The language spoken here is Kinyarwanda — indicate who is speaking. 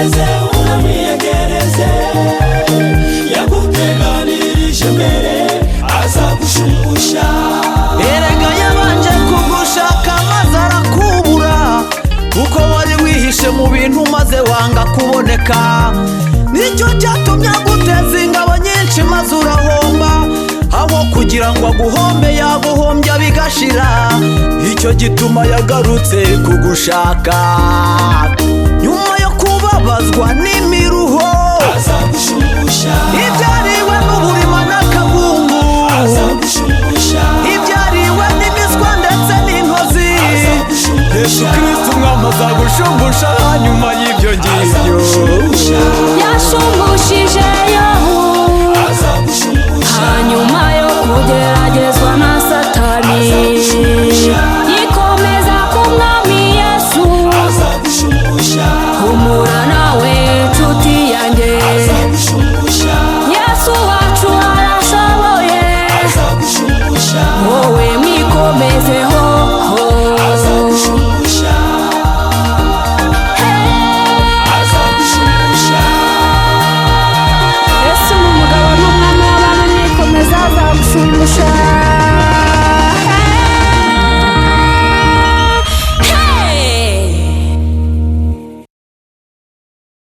Speaker 1: Yegereze unamwiyegereze, yaguteganirije mbere azagushungusha.
Speaker 2: Erega yabanje kugushaka maze arakubura, kuko wari wihishe mu bintu maze wanga kuboneka. Nicyo cyatumye aguteza ingabo nyinshi maze urahomba, aho kugira ngo aguhombe yaguhombya bigashira. Icyo gituma yagarutse kugushaka, nyuma yo kubabazwa n'imiruho
Speaker 1: azagushungusha.
Speaker 2: ibyariwe n'uburima n'akabungu,
Speaker 1: azagushungusha.
Speaker 2: ibyariwe n'imiswa ndetse n'intozi, Yesu Kristo umwami azagushungusha. Nyuma y'ibyo ngibyo
Speaker 3: yashumbushije Yobu,
Speaker 1: azagushungusha.
Speaker 3: hanyuma yo kugeragezwa